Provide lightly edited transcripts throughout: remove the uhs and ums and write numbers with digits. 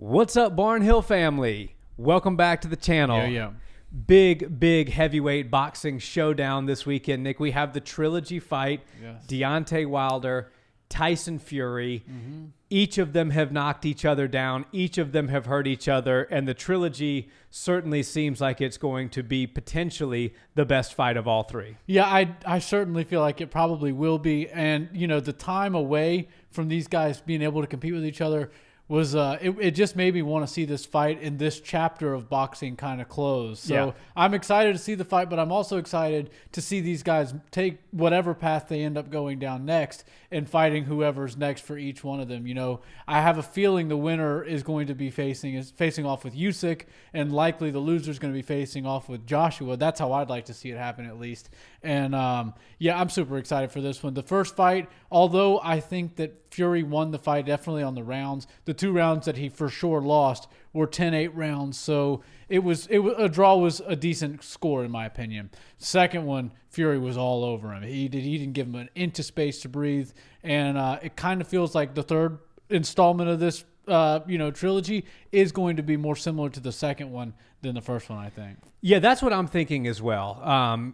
What's up, Barnhill family? Welcome back to the channel. Yeah. Big heavyweight boxing showdown this weekend, Nick. We have the trilogy fight, Yes. Deontay Wilder, Tyson Fury. Each of them have knocked each other down. Each of them have hurt each other. And the trilogy certainly seems like it's going to be potentially the best fight of all three. Yeah, I certainly feel like it probably will be. And, you know, the time away from these guys being able to compete with each other was it just made me want to see this fight in this chapter of boxing kind of close. So Yeah. I'm excited to see the fight, but I'm also excited to see these guys take whatever path they end up going down next and fighting whoever's next for each one of them. You know, I have a feeling the winner is going to be facing off with Usyk, and likely the loser is going to be facing off with Joshua. That's how I'd like to see it happen, at least. And yeah, I'm super excited for this one. The first fight, although I think that Fury won the fight definitely on the rounds, the two rounds that he for sure lost were 10-8 rounds. So a draw was a decent score in my opinion. Second one, Fury was all over him. He didn't give him an inch of space to breathe, and it kind of feels like the third installment of this trilogy is going to be more similar to the second one than the first one, I think. Yeah, that's what I'm thinking as well.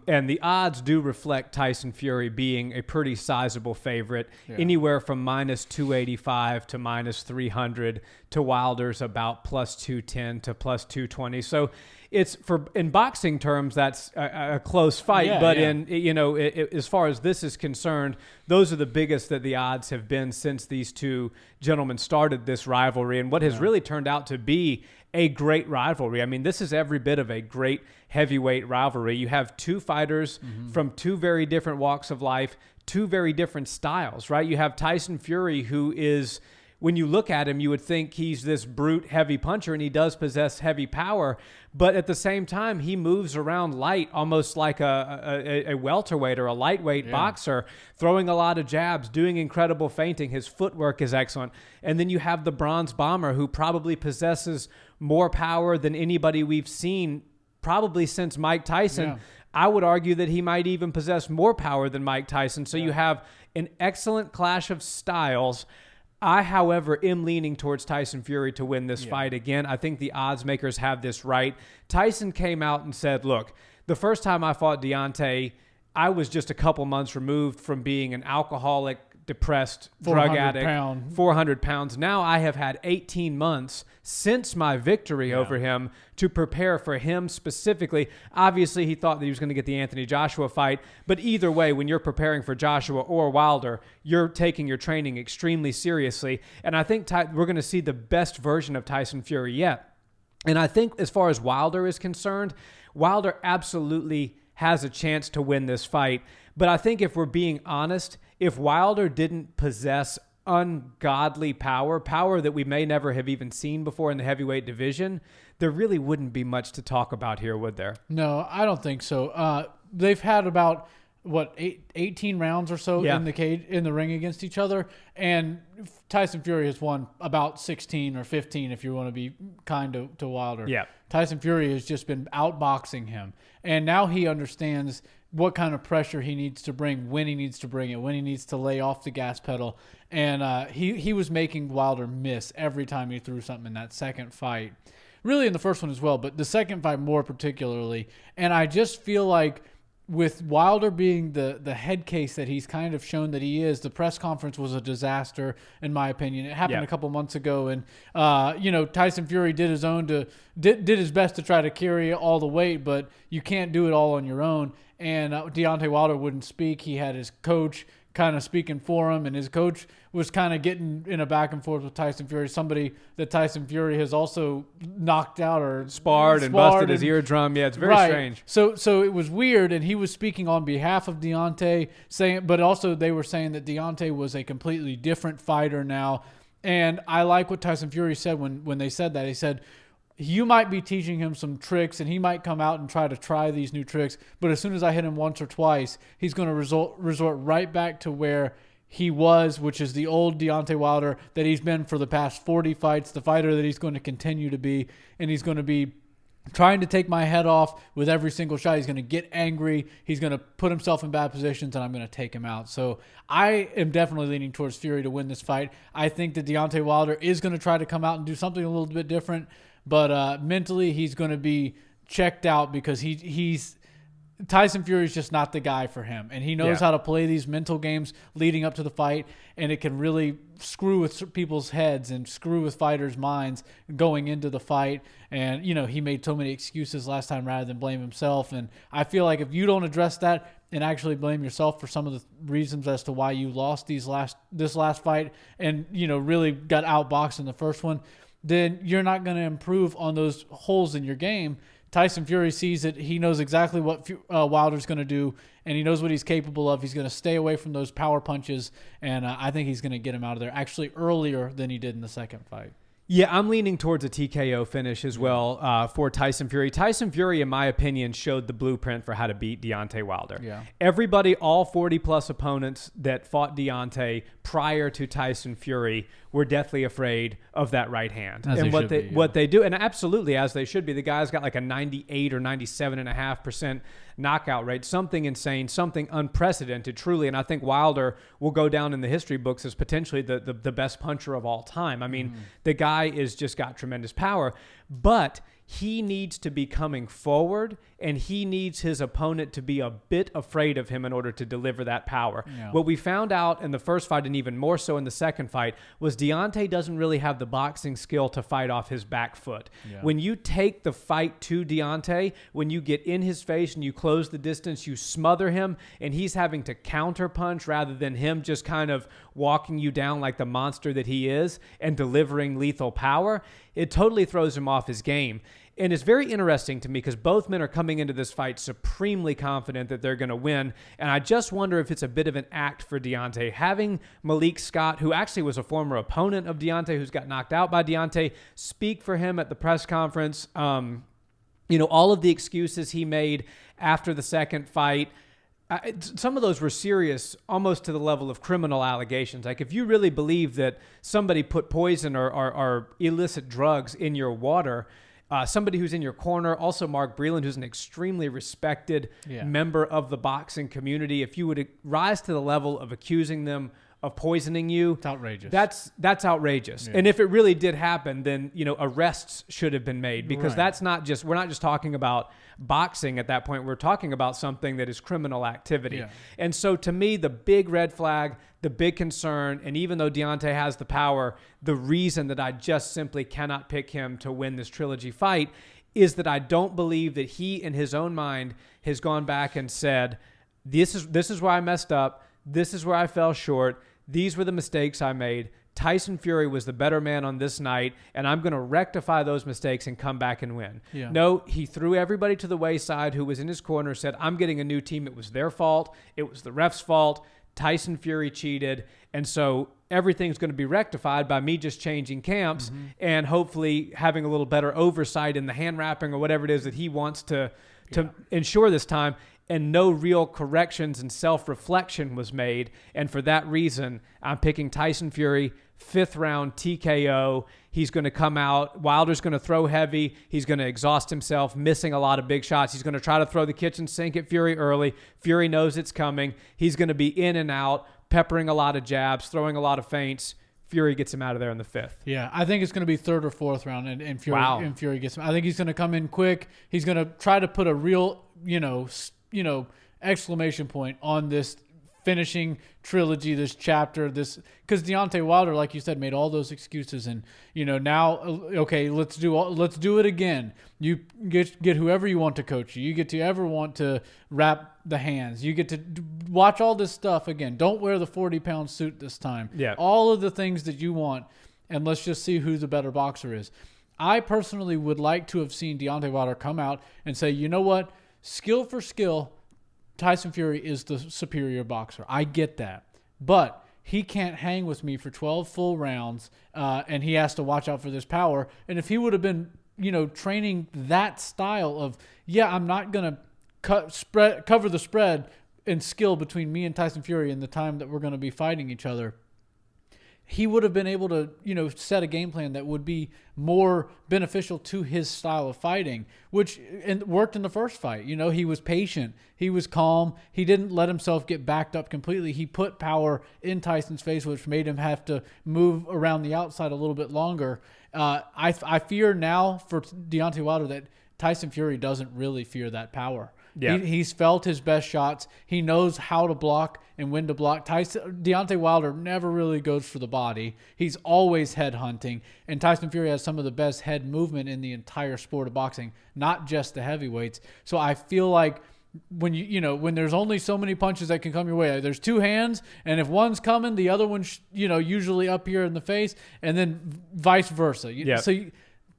And the odds do reflect Tyson Fury being a pretty sizable favorite, anywhere from minus 285 to minus 300 to Wilder's about plus 210 to plus 220. So it's in boxing terms, that's a close fight. As far as this is concerned, those are the biggest that the odds have been since these two gentlemen started this rivalry, and what has really turned out to be a great rivalry. I mean, this is every bit of a great heavyweight rivalry. You have two fighters from two very different walks of life, two very different styles, right? You have Tyson Fury, who is, when you look at him, you would think he's this brute heavy puncher, and he does possess heavy power, but at the same time, he moves around light, almost like a welterweight or a lightweight boxer, throwing a lot of jabs, doing incredible feinting. His footwork is excellent. And then you have the Bronze Bomber, who probably possesses more power than anybody we've seen probably since Mike Tyson. Yeah. I would argue that he might even possess more power than Mike Tyson. So you have an excellent clash of styles. I, however, am leaning towards Tyson Fury to win this fight. Again, I think the odds makers have this right. Tyson came out and said, look, the first time I fought Deontay, I was just a couple months removed from being an alcoholic, depressed drug addict, 400 pounds. Now I have had 18 months since my victory over him to prepare for him specifically. Obviously, he thought that he was going to get the Anthony Joshua fight, but either way, when you're preparing for Joshua or Wilder, you're taking your training extremely seriously. And I think we're going to see the best version of Tyson Fury yet. And I think as far as Wilder is concerned, Wilder absolutely has a chance to win this fight. But I think if we're being honest, if Wilder didn't possess ungodly power that we may never have even seen before in the heavyweight division, there really wouldn't be much to talk about here, would there? No, I don't think so. They've had about 18 rounds or so in the cage, in the ring against each other, and Tyson Fury has won about 16 or 15 if you want to be kind to Wilder. Yeah. Tyson Fury has just been outboxing him, and now he understands what kind of pressure he needs to bring, when he needs to bring it, when he needs to lay off the gas pedal. And he was making Wilder miss every time he threw something in that second fight. Really in the first one as well, but the second fight more particularly. And I just feel like with Wilder being the head case that he's kind of shown that he is, the press conference was a disaster, in my opinion. It happened a couple months ago, and Tyson Fury did his best to try to carry all the weight, but you can't do it all on your own. And Deontay Wilder wouldn't speak. He had his coach kind of speaking for him, and his coach was kind of getting in a back and forth with Tyson Fury, somebody that Tyson Fury has also knocked out or sparred and busted his eardrum. Yeah, it's very strange. So it was weird, and he was speaking on behalf of Deontay, but also they were saying that Deontay was a completely different fighter now. And I like what Tyson Fury said when they said that. He said, you might be teaching him some tricks, and he might come out and try these new tricks, but as soon as I hit him once or twice, he's going to resort right back to where he was, which is the old Deontay Wilder that he's been for the past 40 fights, the fighter that he's going to continue to be, and he's going to be trying to take my head off with every single shot. He's going to get angry. He's going to put himself in bad positions, and I'm going to take him out. So I am definitely leaning towards Fury to win this fight. I think that Deontay Wilder is going to try to come out and do something a little bit different, but mentally he's going to be checked out because he's Tyson Fury is just not the guy for him, and he knows how to play these mental games leading up to the fight, and it can really screw with people's heads and screw with fighters' minds going into the fight. And, he made so many excuses last time rather than blame himself, and I feel like if you don't address that and actually blame yourself for some of the reasons as to why you lost this last fight and, really got outboxed in the first one, then you're not going to improve on those holes in your game. Tyson Fury sees it. He knows exactly what Wilder's going to do, and he knows what he's capable of. He's going to stay away from those power punches, and I think he's going to get him out of there actually earlier than he did in the second fight. Yeah, I'm leaning towards a TKO finish as well for Tyson Fury. Tyson Fury, in my opinion, showed the blueprint for how to beat Deontay Wilder. Yeah. Everybody, all 40-plus opponents that fought Deontay prior to Tyson Fury were deathly afraid of that right hand. And what they do, and absolutely as they should be. The guy's got like a 98 or 97.5% knockout rate, something insane, something unprecedented, truly. And I think Wilder will go down in the history books as potentially the best puncher of all time. I mean, the guy is just got tremendous power, but he needs to be coming forward, and he needs his opponent to be a bit afraid of him in order to deliver that power. Yeah. What we found out in the first fight, and even more so in the second fight, was Deontay doesn't really have the boxing skill to fight off his back foot. Yeah. When you take the fight to Deontay, when you get in his face and you close the distance, you smother him, and he's having to counterpunch rather than him just kind of walking you down like the monster that he is and delivering lethal power, it totally throws him off his game. And it's very interesting to me because both men are coming into this fight supremely confident that they're going to win. And I just wonder if it's a bit of an act for Deontay. Having Malik Scott, who actually was a former opponent of Deontay, who's got knocked out by Deontay, speak for him at the press conference. All of the excuses he made after the second fight, some of those were serious, almost to the level of criminal allegations. Like if you really believe that somebody put poison or illicit drugs in your water, somebody who's in your corner, also Mark Breland, who's an extremely respected member of the boxing community, if you would rise to the level of accusing them of poisoning you, it's outrageous. That's outrageous. Yeah. And if it really did happen, then arrests should have been made, because that's not just, we're not just talking about boxing at that point. We're talking about something that is criminal activity. Yeah. And so to me, the big red flag, the big concern, and even though Deontay has the power, the reason that I just simply cannot pick him to win this trilogy fight is that I don't believe that he in his own mind has gone back and said, this is where I messed up. This is where I fell short. These were the mistakes I made. Tyson Fury was the better man on this night, and I'm going to rectify those mistakes and come back and win. Yeah. No, he threw everybody to the wayside who was in his corner, said, I'm getting a new team. It was their fault. It was the ref's fault. Tyson Fury cheated. And so everything's going to be rectified by me just changing camps and hopefully having a little better oversight in the hand wrapping or whatever it is that he wants to ensure this time. And no real corrections and self-reflection was made. And for that reason, I'm picking Tyson Fury, 5th round TKO. He's going to come out. Wilder's going to throw heavy. He's going to exhaust himself, missing a lot of big shots. He's going to try to throw the kitchen sink at Fury early. Fury knows it's coming. He's going to be in and out, peppering a lot of jabs, throwing a lot of feints. Fury gets him out of there in the 5th. Yeah, I think it's going to be 3rd or 4th round, and Fury gets him. I think he's going to come in quick. He's going to try to put a real, exclamation point on this finishing trilogy, this chapter, because Deontay Wilder, like you said, made all those excuses, and now okay, let's do it again. You get whoever you want to coach you. You get to ever want to wrap the hands. You get to watch all this stuff again. Don't wear the 40-pound suit this time. Yeah, all of the things that you want, and let's just see who the better boxer is. I personally would like to have seen Deontay Wilder come out and say, you know what, skill for skill, Tyson Fury is the superior boxer. I get that. But he can't hang with me for 12 full rounds, and he has to watch out for this power. And if he would have been, training that style of, I'm not going to cover the spread in skill between me and Tyson Fury in the time that we're going to be fighting each other, he would have been able to, set a game plan that would be more beneficial to his style of fighting, which worked in the first fight. He was patient. He was calm. He didn't let himself get backed up completely. He put power in Tyson's face, which made him have to move around the outside a little bit longer. I fear now for Deontay Wilder that Tyson Fury doesn't really fear that power. Yeah. He's felt his best shots. He knows how to block and when to block. Deontay Wilder never really goes for the body. He's always head hunting. And Tyson Fury has some of the best head movement in the entire sport of boxing, not just the heavyweights. So I feel like when when there's only so many punches that can come your way, there's two hands, and if one's coming, the other one's usually up here in the face, and then vice versa.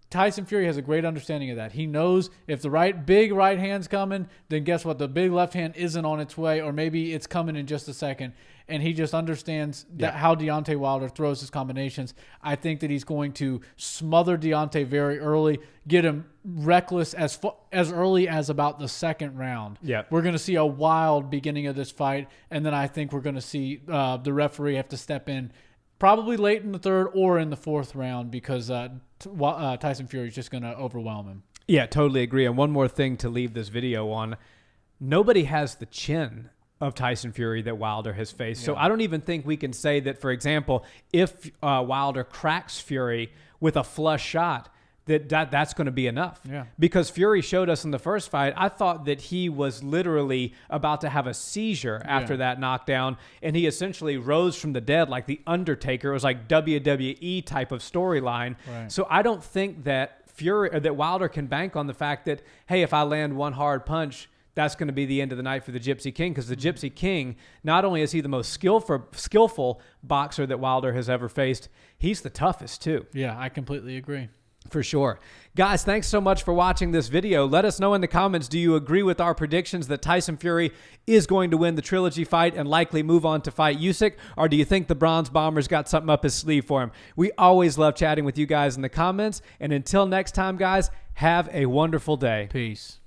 Tyson Fury has a great understanding of that. He knows if the big right hand's coming, then guess what? The big left hand isn't on its way, or maybe it's coming in just a second. And he just understands how Deontay Wilder throws his combinations. I think that he's going to smother Deontay very early, get him reckless as early as about the second round. Yeah, we're going to see a wild beginning of this fight, and then I think we're going to see the referee have to step in probably late in the third or in the fourth round because Tyson Fury is just going to overwhelm him. Yeah, totally agree. And one more thing to leave this video on. Nobody has the chin of Tyson Fury that Wilder has faced. Yeah. So I don't even think we can say that, for example, if Wilder cracks Fury with a flush shot, that's going to be enough. Yeah. Because Fury showed us in the first fight, I thought that he was literally about to have a seizure after that knockdown, and he essentially rose from the dead like The Undertaker. It was like WWE type of storyline. Right. So I don't think that Wilder can bank on the fact that, hey, if I land one hard punch, that's going to be the end of the night for the Gypsy King, because the Gypsy King, not only is he the most skillful boxer that Wilder has ever faced, he's the toughest too. Yeah, I completely agree. For sure. Guys, thanks so much for watching this video. Let us know in the comments, do you agree with our predictions that Tyson Fury is going to win the trilogy fight and likely move on to fight Usyk, or do you think the Bronze Bomber's got something up his sleeve for him? We always love chatting with you guys in the comments, and until next time, guys, have a wonderful day. Peace.